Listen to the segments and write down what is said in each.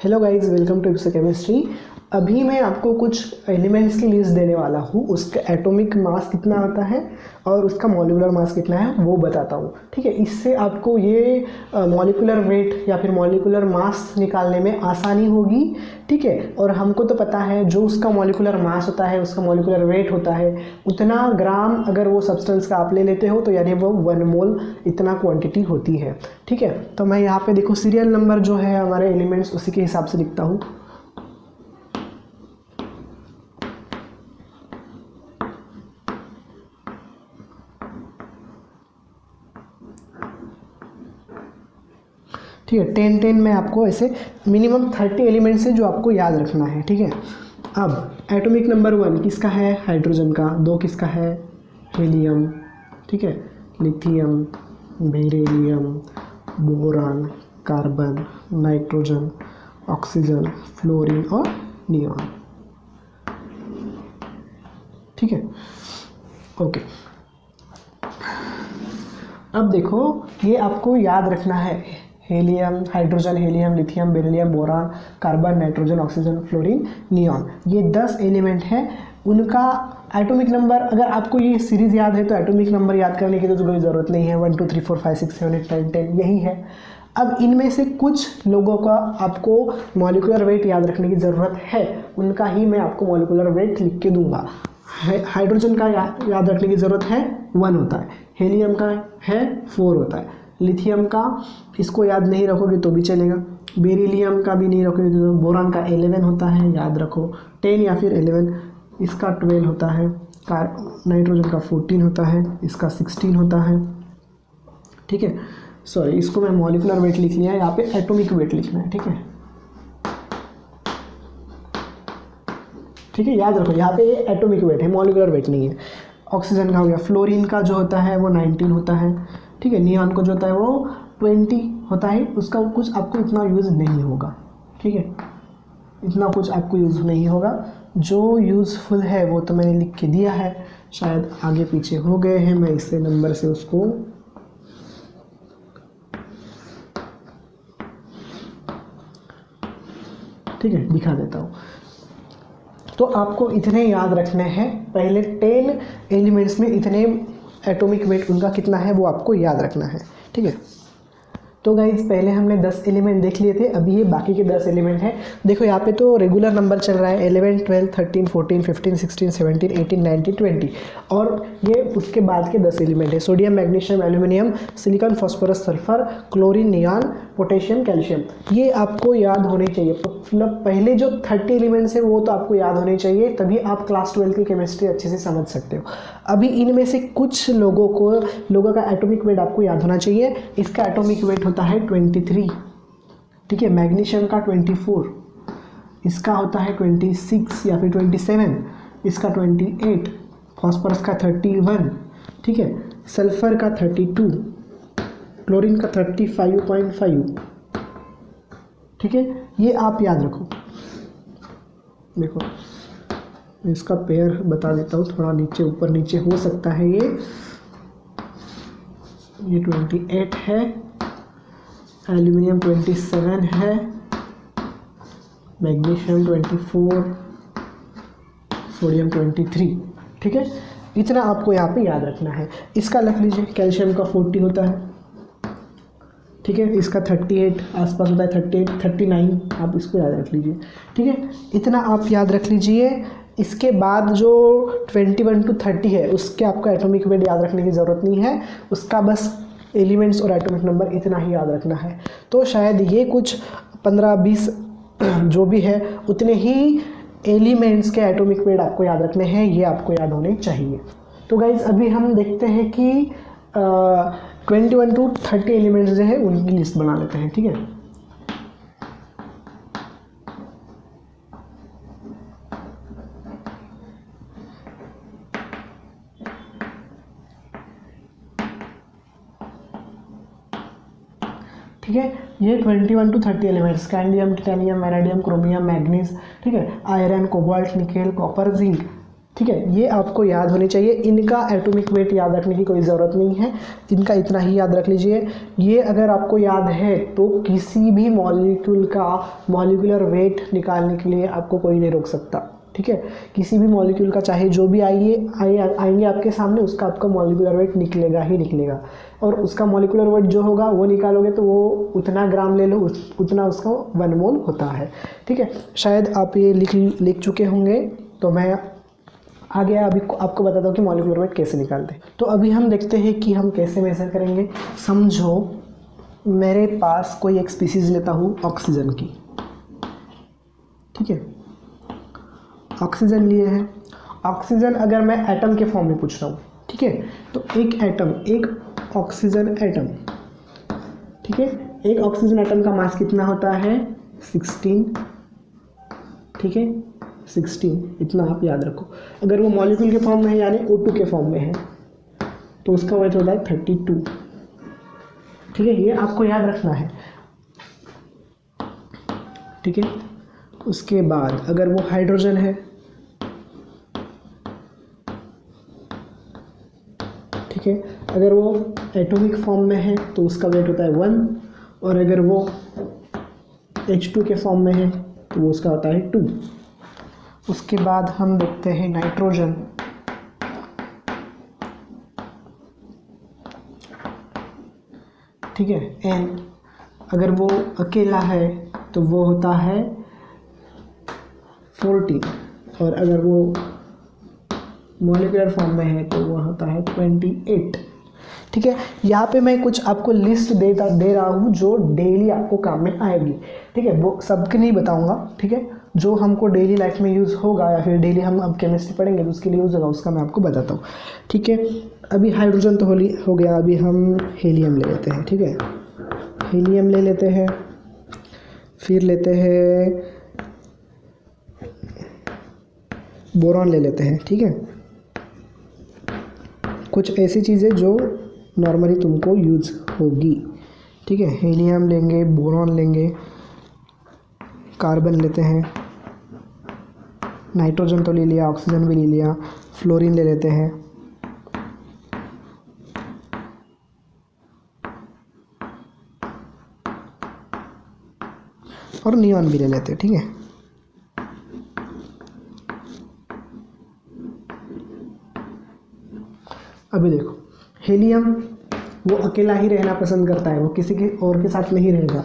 Hello guys, welcome to Ipso chemistry. अभी मैं आपको कुछ एलिमेंट्स की लिस्ट देने वाला हूँ। उसका एटॉमिक मास कितना आता है और उसका मॉलिक्यूलर मास कितना है वो बताता हूँ। ठीक है, इससे आपको ये मॉलिक्यूलर वेट या फिर मॉलिक्यूलर मास निकालने में आसानी होगी। ठीक है, और हमको तो पता है जो उसका मॉलिक्यूलर मास होता है, उसका मॉलिक्यूलर वेट होता है, उतना ग्राम अगर वो सब्सटेंस का आप ले लेते हो तो यानी वो 1 मोल इतना क्वांटिटी होती है। ठीक है, तो मैं यहाँ पे देखो सीरियल नंबर जो है हमारे एलिमेंट्स उसी के हिसाब से लिखता हूँ। ठीक है, 10 में आपको ऐसे मिनिमम 30 एलिमेंट्स है जो आपको याद रखना है। ठीक है, अब एटॉमिक नंबर 1 किसका है? हाइड्रोजन का। 2 किसका है? हीलियम। ठीक है, lithium, beryllium, boron, carbon, nitrogen, oxygen, fluorine और नियॉन। ठीक है, ओके। अब देखो ये आपको याद रखना है, helium, hydrogen, helium, lithium, beryllium, boron, carbon, nitrogen, oxygen, fluorine, neon. ये 10 एलिमेंट हैं। उनका एटॉमिक नंबर, अगर आपको ये सीरीज़ याद है तो एटॉमिक नंबर याद करने की तो कोई ज़रूरत नहीं है। 1 2 3 4 5 6 7 8 9 10 यही है। अब इनमें से कुछ लोगों का आपको मॉलिक्यूलर वेट याद रखने की ज़रूरत है, उनका ही मैं आपको मॉलिक्यूलर वेट लिख के दूंगा। हाइड्रोजन का याद रखने की ज़रूरत है, 1 होता है। हीलियम का है 4 होता है। लिथियम का इसको याद नहीं रखोगे तो भी चलेगा। बेरिलियम का भी नहीं रखोगे तो बोरान का 11 होता है, याद रखो 10 या फिर 11। इसका 12 होता है। नाइट्रोजन का 14 होता है, इसका 16 होता है। ठीक है, सॉरी इसको मैं मॉलिक्यूलर वेट लिख लिया है, यहाँ पे एटॉमिक वेट लिखना है। ठीक है, ठीक है, याद रखो यहाँ पे एटॉमिक वेट है, मॉलिक्यूलर वेट नहीं है। ऑक्सीजन का हो गया। फ्लोरीन का जो होता है वो 19 होता है। ठीक है, नियॉन को जो होता है वो 20 होता है। उसका कुछ आपको इतना यूज़ नहीं होगा। ठीक है, इतना कुछ आपको यूज़ नहीं होगा। जो यूज़फुल है वो तो मैंने लिख के दिया है, शायद आगे पीछे हो गए हैं, मैं इससे नंबर से उसको ठीक है दिखा देता हूँ। तो आपको इतने याद रखने हैं। पहले 10 एलिमेंट्स में इतने एटॉमिक वेट उनका कितना है वो आपको याद रखना है। ठीक है, तो गाइज पहले हमने 10 एलिमेंट देख लिए थे, अभी ये बाकी के 10 एलिमेंट हैं। देखो यहाँ पे तो रेगुलर नंबर चल रहा है 11 12 13 14 15 16 17 18 19 20, और ये उसके बाद के 10 एलिमेंट है। Sodium, magnesium, aluminium, silicon, phosphorus, sulphur, chlorine, neon, potassium, calcium. ये आपको याद होने चाहिए। मतलब पहले जो 30 एलिमेंट्स है वो तो आपको याद होने चाहिए, तभी आप क्लास 12 की केमिस्ट्री अच्छे से समझ सकते हो। अभी इनमें से कुछ लोगों का एटॉमिक वेट आपको याद होना चाहिए। इसका एटॉमिक वेट होता है 23। ठीक है, मैग्नीशियम का 24, इसका होता है 26 या फिर 27, इसका 28, फास्फोरस का 31। ठीक है, सल्फर का 32, क्लोरीन का 35.5। ठीक है, ये आप याद रखो। देखो इसका पेयर बता देता हूँ, थोड़ा नीचे ऊपर नीचे हो सकता है। ये 28 है, एल्यूमिनियम 27 है, मैग्नीशियम 24, सोडियम 23। ठीक है, इतना आपको यहाँ पे याद रखना है। इसका रख लीजिए, कैल्शियम का 40 होता है। ठीक है, इसका 38 आसपास होता है, 38 39, आप इसको याद रख लीजिए। ठीक है, इतना आप याद रख लीजिए। इसके बाद जो 21 to 30 है उसके आपको एटॉमिक वेट याद रखने की ज़रूरत नहीं है, उसका बस एलिमेंट्स और एटॉमिक नंबर इतना ही याद रखना है। तो शायद ये कुछ 15-20 जो भी है उतने ही एलिमेंट्स के एटॉमिक वेट आपको याद रखने हैं, ये आपको याद होने चाहिए। तो गाइज अभी हम देखते हैं कि 21 to 30 एलिमेंट्स जो है उनकी लिस्ट बना लेते हैं। ठीक है, ठीक है, ये 21 to 30 elements, scandium, titanium, vanadium, chromium, manganese, ठीक है, iron, cobalt, nickel, copper, zinc, ठीक है, ये आपको याद होनी चाहिए। इनका एटॉमिक वेट याद रखने की कोई ज़रूरत नहीं है, इनका इतना ही याद रख लीजिए। ये अगर आपको याद है तो किसी भी मॉलिक्यूल का मॉलिक्यूलर वेट निकालने के लिए आपको कोई नहीं रोक सकता। ठीक है, किसी भी मॉलिक्यूल का चाहे जो भी आएंगे आपके सामने, उसका आपका मॉलिक्यूलर वेट निकलेगा ही निकलेगा। और उसका मॉलिक्यूलर वेट जो होगा वो निकालोगे तो वो उतना ग्राम ले लो, उतना उसका 1 मोल होता है। ठीक है, शायद आप ये लिख चुके होंगे, तो मैं आगे अभी आपको बताता हूँ कि मॉलिक्यूलर वेट कैसे निकालते हैं। तो अभी हम देखते हैं कि हम कैसे मेजर करेंगे। समझो मेरे पास कोई एक स्पीसीज लेता हूँ ऑक्सीजन की। ठीक है, ऑक्सीजन लिए हैं। ऑक्सीजन अगर मैं एटम के फॉर्म में पूछ रहा हूँ, ठीक है, तो एक एटम, एक ऑक्सीजन एटम, ठीक है, एक ऑक्सीजन एटम का मास कितना होता है 16। ठीक है, 16, इतना आप याद रखो। अगर वो मॉलिक्यूल के फॉर्म में है यानी O2 के फॉर्म में है तो उसका वेट होता है 32। ठीक है, ये आपको याद रखना है। ठीक है, उसके बाद अगर वो हाइड्रोजन है, ठीक है, अगर वो एटॉमिक फॉर्म में है तो उसका वेट होता है 1, और अगर वो H2 के फॉर्म में है तो वो उसका होता है 2। उसके बाद हम देखते हैं नाइट्रोजन। ठीक है, N, अगर वो अकेला है तो वो होता है 14, और अगर वो मॉलिक्यूलर फॉर्म में है तो वो होता है 28। ठीक है, यहाँ पे मैं कुछ आपको लिस्ट दे रहा हूँ जो डेली आपको काम में आएगी। ठीक है, वो सबके नहीं बताऊँगा। ठीक है, जो हमको डेली लाइफ में यूज़ होगा या फिर डेली हम अब केमिस्ट्री पढ़ेंगे तो उसके लिए यूज़ होगा, उसका मैं आपको बताता हूँ। ठीक है, अभी हाइड्रोजन तो हो गया, अभी हम हीलियम ले लेते हैं। ठीक है, हीलियम ले लेते हैं, फिर लेते हैं बोरॉन ले लेते हैं। ठीक है, कुछ ऐसी चीज़ें जो नॉर्मली तुमको यूज़ होगी। ठीक है, हीलियम लेंगे, बोरॉन लेंगे, कार्बन लेते हैं, नाइट्रोजन तो ले लिया, ऑक्सीजन भी ले लिया, फ्लोरीन ले लेते हैं, और नियॉन भी ले लेते हैं। ठीक है, अभी देखो हीलियम वो अकेला ही रहना पसंद करता है, वो किसी के और के साथ नहीं रहेगा,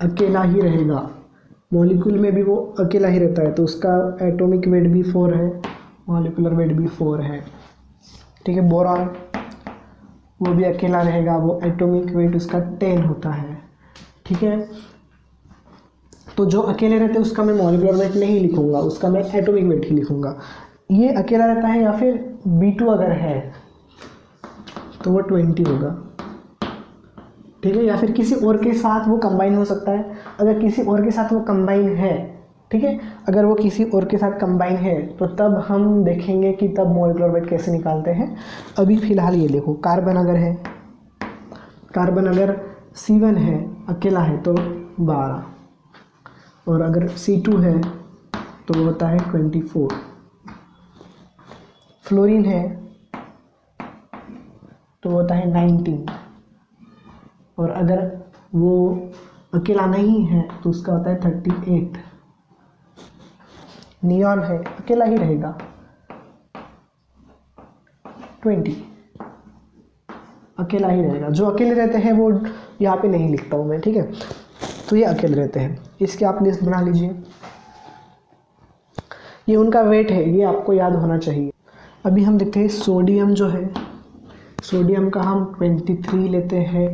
अकेला ही रहेगा। मॉलिक्यूल में भी वो अकेला ही रहता है, तो उसका एटॉमिक वेट भी 4 है, मॉलिक्यूलर वेट भी 4 है। ठीक है, बोरॉन वो भी अकेला रहेगा, वो एटॉमिक वेट उसका 10 होता है। ठीक है, तो जो अकेले रहते हैं उसका मैं मॉलिक्यूलर वेट नहीं लिखूंगा, उसका मैं एटॉमिक वेट ही लिखूंगा। ये अकेला रहता है, या फिर B2 अगर है तो वो 20 होगा। ठीक है, या फिर किसी और के साथ वो कंबाइन हो सकता है। अगर किसी और के साथ वो कंबाइन है, ठीक है, अगर वो किसी और के साथ कंबाइन है तो तब हम देखेंगे कि तब मॉलिक्यूलर वेट कैसे निकालते हैं। अभी फ़िलहाल ये देखो, कार्बन अगर है, कार्बन अगर C1 है, अकेला है तो 12, और अगर C2 है तो वो होता है 24। फ्लोरीन है तो वो होता है 19, और अगर वो अकेला नहीं है तो उसका होता है 38। नियॉन है, अकेला ही रहेगा, 20, अकेला ही रहेगा। जो अकेले रहते हैं वो यहाँ पे नहीं लिखता हूँ मैं। ठीक है, तो ये अकेले रहते हैं, इसकी आप लिस्ट बना लीजिए। ये उनका वेट है, ये आपको याद होना चाहिए। अभी हम देखते हैं सोडियम जो है, सोडियम का हम 23 लेते हैं।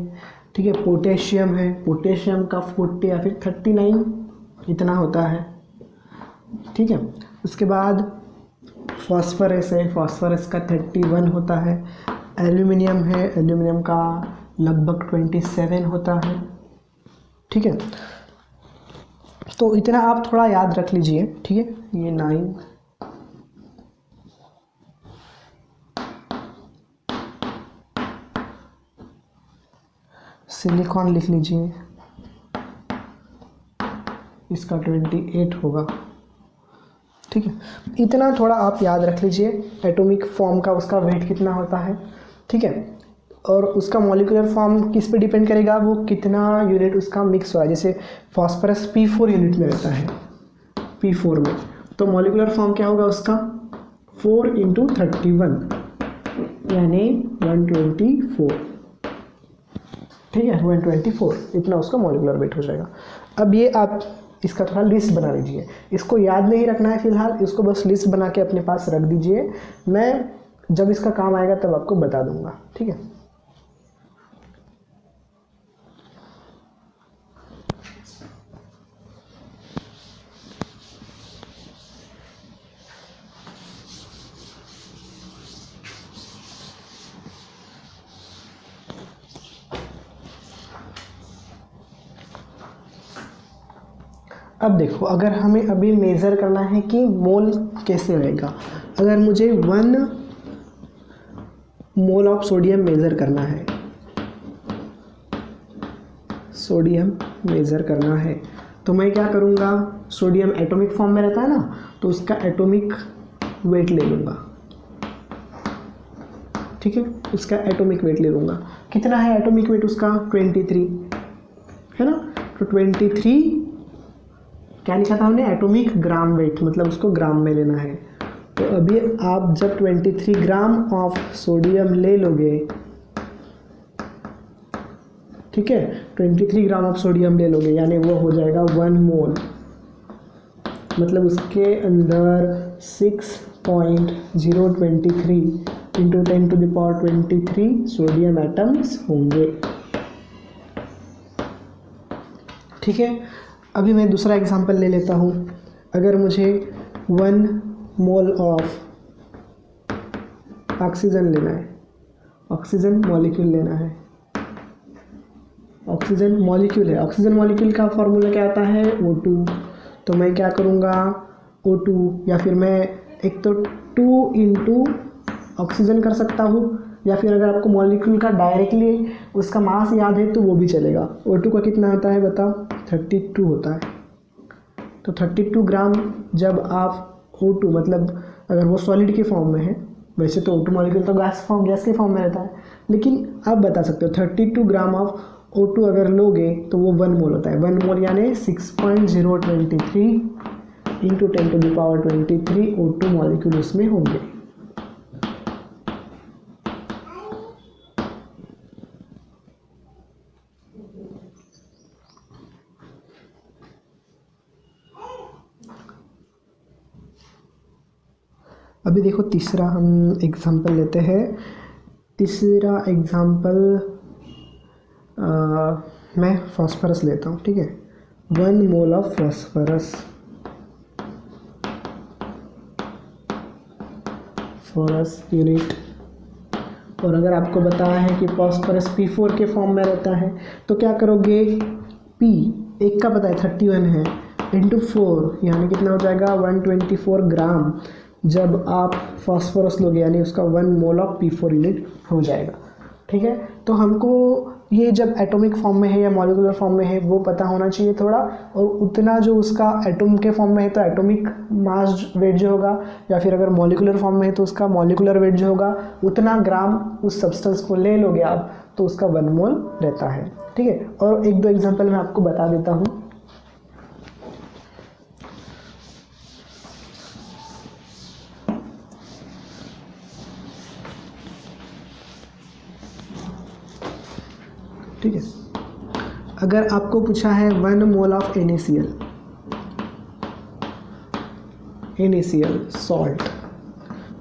ठीक है, पोटेशियम है, पोटेशियम का 40 या फिर 39 इतना होता है। ठीक है, उसके बाद फॉस्फोरस है, फॉस्फोरस का 31 होता है। एल्यूमिनियम है, एल्यूमिनियम का लगभग 27 होता है। ठीक है, तो इतना आप थोड़ा याद रख लीजिए। ठीक है, ये 9, सिलिकॉन लिख लीजिए, इसका 28 होगा। ठीक है, इतना थोड़ा आप याद रख लीजिए, एटॉमिक फॉर्म का उसका वेट कितना होता है। ठीक है, और उसका मॉलिक्यूलर फॉर्म किस पे डिपेंड करेगा, वो कितना यूनिट उसका मिक्स हुआ है। जैसे फास्फोरस P4 यूनिट में रहता है, P4 में, तो मॉलिक्यूलर फॉर्म क्या होगा उसका 4 × 31 यानी 124। ठीक है, 124 इतना उसका मॉलिक्यूलर वेट हो जाएगा। अब ये आप इसका थोड़ा लिस्ट बना लीजिए, इसको याद नहीं रखना है फिलहाल, इसको बस लिस्ट बना के अपने पास रख दीजिए, मैं जब इसका काम आएगा तब आपको बता दूंगा। ठीक है, अब देखो, अगर हमें अभी मेज़र करना है कि मोल कैसे रहेगा, अगर मुझे 1 मोल ऑफ सोडियम मेज़र करना है, सोडियम मेज़र करना है, तो मैं क्या करूँगा, सोडियम एटॉमिक फॉर्म में रहता है ना, तो उसका एटॉमिक वेट ले लूँगा। ठीक है, उसका एटॉमिक वेट ले लूँगा। कितना है एटॉमिक वेट उसका 23 है ना, तो 23 क्या लिखा था हमने, एटॉमिक ग्राम वेट, मतलब उसको ग्राम में लेना है। तो अभी आप जब 23 ग्राम ऑफ सोडियम ले लोगे, ठीक है, 23 ग्राम ऑफ सोडियम ले लोगे, यानी वो हो जाएगा 1 मोल, मतलब उसके अंदर 6.023 × 10⁻23 सोडियम एटम्स होंगे। ठीक है, अभी मैं दूसरा एग्जांपल ले लेता हूँ। अगर मुझे 1 मोल ऑफ ऑक्सीजन लेना है, ऑक्सीजन मॉलिक्यूल लेना है, ऑक्सीजन मॉलिक्यूल है, ऑक्सीजन मॉलिक्यूल का फॉर्मूला क्या आता है O2, तो मैं क्या करूँगा O2, या फिर मैं एक तो 2 × ऑक्सीजन कर सकता हूँ, या फिर अगर आपको मॉलिक्यूल का डायरेक्टली उसका मास याद है तो वो भी चलेगा। O2 का कितना होता है बताओ, 32 होता है। तो 32 ग्राम जब आप O2, मतलब अगर वो सॉलिड के फॉर्म में है, वैसे तो O2 मॉलिक्यूल तो गैस के फॉर्म में रहता है, लेकिन आप बता सकते हो 32 ग्राम ऑफ O2 अगर लोगे तो वो 1 मोल होता है। 1 मोल यानी 6.023 × 10⁻23 O2 मॉलिक्यूल उसमें होंगे। अभी देखो तीसरा हम एग्जांपल लेते हैं। तीसरा एग्जांपल मैं फास्फोरस लेता हूँ। ठीक है, 1 मोल ऑफ फास्फोरस यूनिट। और अगर आपको बताया है कि फास्फोरस P4 के फॉर्म में रहता है, तो क्या करोगे, P एक का पता है 31 है, इंटू 4 यानी कितना हो जाएगा 124 ग्राम। जब आप फास्फोरस लोगे यानी उसका 1 मोल ऑफ P4 यूनिट हो जाएगा। ठीक है, तो हमको ये जब एटॉमिक फॉर्म में है या मॉलिक्यूलर फॉर्म में है वो पता होना चाहिए थोड़ा, और उतना जो उसका एटॉम के फॉर्म में है तो एटॉमिक मास वेट जो होगा, या फिर अगर मॉलिक्यूलर फॉर्म में है तो उसका मॉलिक्यूलर वेट जो होगा, उतना ग्राम उस सब्सटेंस को ले लोगे आप तो उसका 1 मोल रहता है। ठीक है, और 1-2 एग्जांपल मैं आपको बता देता हूँ। ठीक है, अगर आपको पूछा है 1 मोल ऑफ NaCl सॉल्ट,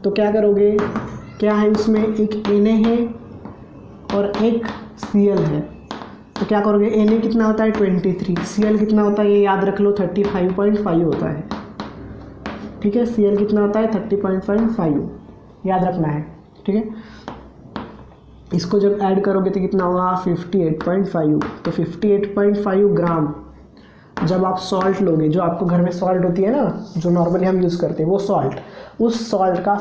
तो क्या करोगे, क्या है उसमें एक Na है और एक Cl है, तो क्या करोगे, Na कितना होता है 23, Cl कितना होता है ये याद रख लो 35.5 होता है। ठीक है, Cl कितना होता है 30.5 याद रखना है। ठीक है, इसको जब ऐड करोगे तो कितना होगा 58.5, तो 58.5 ग्राम जब आप सॉल्ट लोगे, जो आपको घर में सॉल्ट होती है ना जो नॉर्मली हम यूज़ करते हैं वो सॉल्ट, उस सॉल्ट का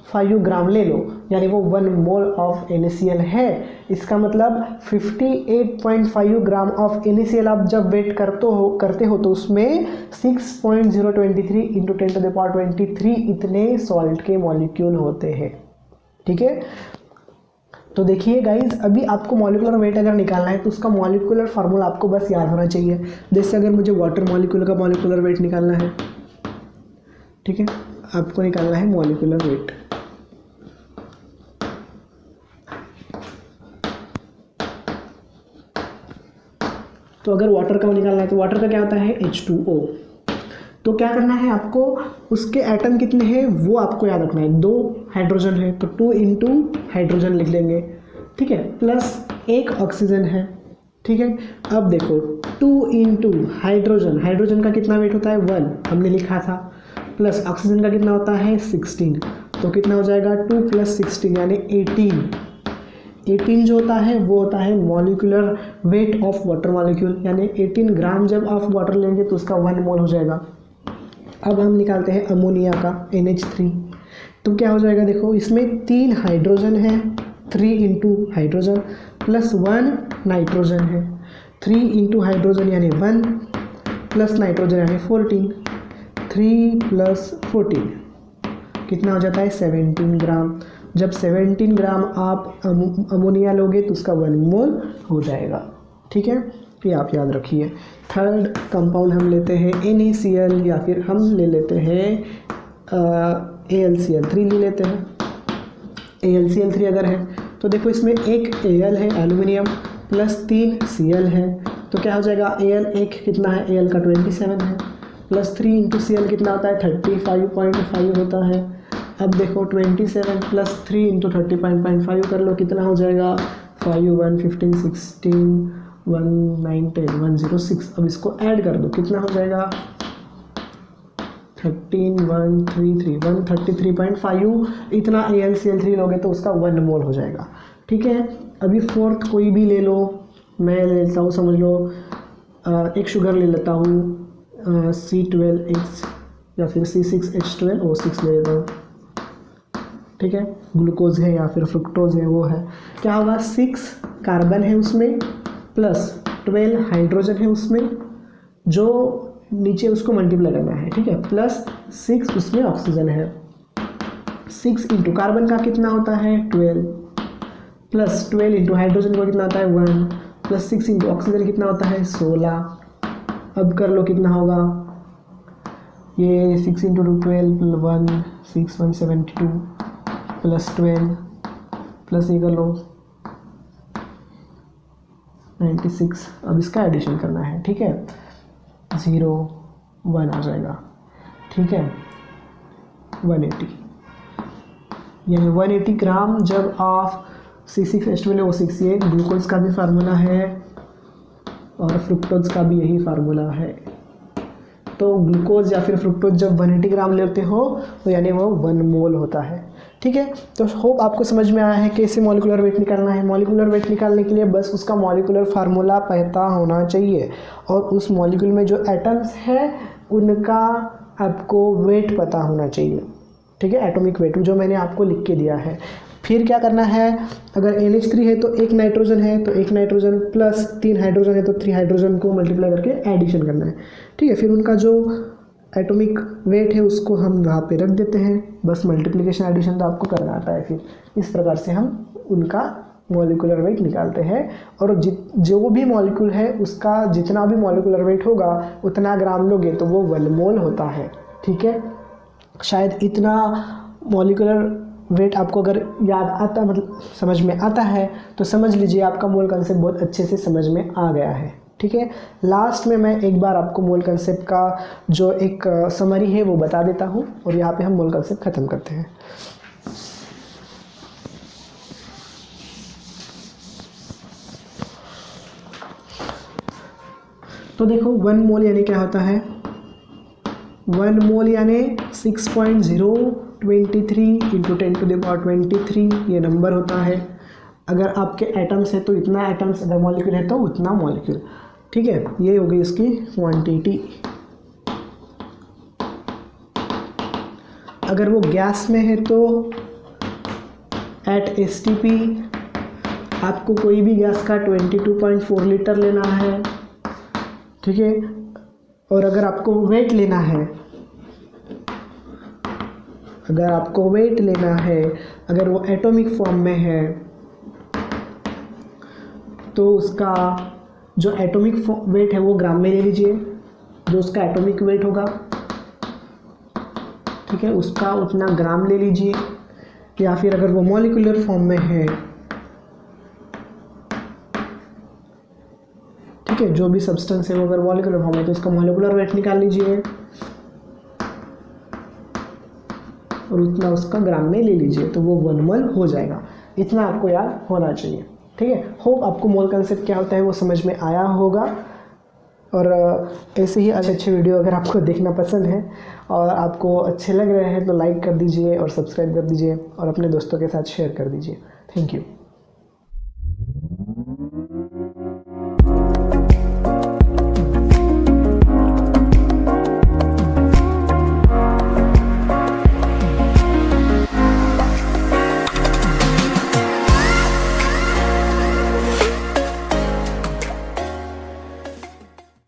5 ग्राम ले लो, यानी वो 1 मोल ऑफ NaCl है। इसका मतलब 58.5 ग्राम ऑफ NaCl आप जब वेट करते हो तो उसमें 6.023 इंटू 10⁻23 इतने सॉल्ट के मॉलिक्यूल होते हैं। ठीक है, तो देखिए गाइज, अभी आपको मॉलिक्यूलर वेट अगर निकालना है तो उसका मॉलिक्यूलर फार्मूला आपको बस याद होना चाहिए। जैसे अगर मुझे वाटर मॉलिक्यूल का मॉलिक्यूलर वेट निकालना है, ठीक है, आपको निकालना है मॉलिक्यूलर वेट। तो अगर वाटर का निकालना है तो वाटर का क्या होता है H2O। तो क्या करना है आपको, उसके एटम कितने हैं वो आपको याद रखना है। 2 हाइड्रोजन है तो 2 इंटू हाइड्रोजन लिख लेंगे, ठीक है, प्लस 1 ऑक्सीजन है। ठीक है, अब देखो 2 इंटू हाइड्रोजन, हाइड्रोजन का कितना वेट होता है 1 हमने लिखा था, प्लस ऑक्सीजन का कितना होता है 16, तो कितना हो जाएगा 2 + 16 यानी 18 जो होता है वो होता है molecular weight of water molecule, यानी 18 ग्राम जब आप वाटर लेंगे तो उसका 1 मोल हो जाएगा। अब हम निकालते हैं अमोनिया का NH3, तो क्या हो जाएगा, देखो इसमें 3 हाइड्रोजन है, 3 इंटू हाइड्रोजन प्लस 1 नाइट्रोजन है, 3 इंटू हाइड्रोजन यानी 1 प्लस नाइट्रोजन यानी 14, 3 + 14 कितना हो जाता है 17 ग्राम। जब 17 ग्राम आप अमोनिया लोगे तो उसका 1 मोल हो जाएगा। ठीक है, ये आप याद रखिए। थर्ड कंपाउंड हम लेते हैं NaCl, या फिर हम ले लेते हैं AlCl3 ले लेते हैं। AlCl3 अगर है तो देखो इसमें एक Al है एल्यूमिनियम प्लस 3 Cl है, तो क्या हो जाएगा Al एक कितना है, Al का 27 है, प्लस 3 इंटू Cl कितना होता है 35.5 होता है। अब देखो 27 प्लस 3 इंटू 30.5 कर लो, कितना हो जाएगा 5 1 15 16 1 9 10 106। अब इसको ऐड कर दो, कितना हो जाएगा 13 133 133.5, इतना AlCl3 लोगे तो उसका 1 मोल हो जाएगा। ठीक है, अभी फोर्थ कोई भी ले लो, मैं ले लेता हूँ, समझ लो एक शुगर ले लेता हूँ C12H या फिर C6H12O6 ले लेता हूँ। ठीक है, ग्लूकोज है या फिर फ्रुक्टोज है, वो है, क्या होगा 6 कार्बन है उसमें प्लस 12 हाइड्रोजन है उसमें, जो नीचे उसको मल्टीप्लाई करना है। ठीक है, प्लस 6 उसमें ऑक्सीजन है, 6 इंटू कार्बन का कितना होता है 12 प्लस 12 इंटू हाइड्रोजन का कितना होता है 1 प्लस 6 इंटू ऑक्सीजन कितना होता है 16। अब कर लो कितना होगा, ये 6 इंटू 12 1 6 172 प्लस 12 प्लस ये कर लो 96। अब इसका एडिशन करना है। ठीक है, 0 1 आ जाएगा। ठीक है, 180 यानी 180 ग्राम जब आप C6H12O6, ये ग्लूकोज का भी फार्मूला है और फ्रुक्टोज का भी यही फार्मूला है। तो ग्लूकोज या फिर फ्रुक्टोज जब 180 ग्राम लेते हो तो यानी वो 1 मोल होता है। ठीक है, तो होप आपको समझ में आया है कैसे मॉलिक्यूलर वेट निकालना है। मॉलिक्यूलर वेट निकालने के लिए बस उसका मॉलिक्यूलर फार्मूला पता होना चाहिए और उस मॉलिक्यूल में जो एटम्स हैं उनका आपको वेट पता होना चाहिए। ठीक है, एटॉमिक वेट जो मैंने आपको लिख के दिया है। फिर क्या करना है, अगर NH3 है तो 1 नाइट्रोजन है तो 1 नाइट्रोजन प्लस 3 हाइड्रोजन है तो 3 हाइड्रोजन को मल्टीप्लाई करके एडिशन करना है। ठीक है, फिर उनका जो एटॉमिक वेट है उसको हम वहाँ पे रख देते हैं, बस मल्टीप्लिकेशन एडिशन तो आपको करना आता है। फिर इस प्रकार से हम उनका मॉलिक्यूलर वेट निकालते हैं और जो भी मॉलिक्यूल है उसका जितना भी मॉलिक्यूलर वेट होगा उतना ग्राम लोगे तो वो 1 मोल होता है। ठीक है, शायद इतना मॉलिक्यूलर वेट आपको अगर याद आता, मतलब समझ में आता है तो समझ लीजिए आपका मोल कंसेप्ट बहुत अच्छे से समझ में आ गया है। ठीक है, लास्ट में मैं एक बार आपको मोल कंसेप्ट का जो एक समरी है वो बता देता हूँ और यहाँ पे हम मोल कंसेप्ट ख़त्म करते हैं। तो देखो 1 मोल यानी क्या होता है, 1 मोल यानी 6.023 इंटू 10⁻23 ये नंबर होता है। अगर आपके एटम्स है तो इतना एटम्स, अगर मॉलिक्यूल है तो उतना मॉलिक्यूल। ठीक है, ये हो गई इसकी क्वांटिटी। अगर वो गैस में है तो एट STP आपको कोई भी गैस का 22.4 लीटर लेना है, ठीक है। और अगर आपको वेट लेना है, अगर वो एटॉमिक फॉर्म में है तो उसका जो एटॉमिक वेट है वो ग्राम में ले लीजिए, जो उसका एटॉमिक वेट होगा, ठीक है, उसका उतना ग्राम ले लीजिए। या फिर अगर वो मॉलिक्यूलर फॉर्म में है, ठीक है, जो भी सब्सटेंस है वो अगर मॉलिक्यूलर फॉर्म है तो उसका मॉलिक्यूलर वेट निकाल लीजिए और उतना उसका ग्राम में ले लीजिए, तो वो 1 मोल हो जाएगा। इतना आपको याद होना चाहिए, ठीक है। होप आपको मोल कंसेप्ट क्या होता है वो समझ में आया होगा। और ऐसे ही अच्छे वीडियो अगर आपको देखना पसंद है और आपको अच्छे लग रहे हैं तो लाइक कर दीजिए और सब्सक्राइब कर दीजिए और अपने दोस्तों के साथ शेयर कर दीजिए। Thank you.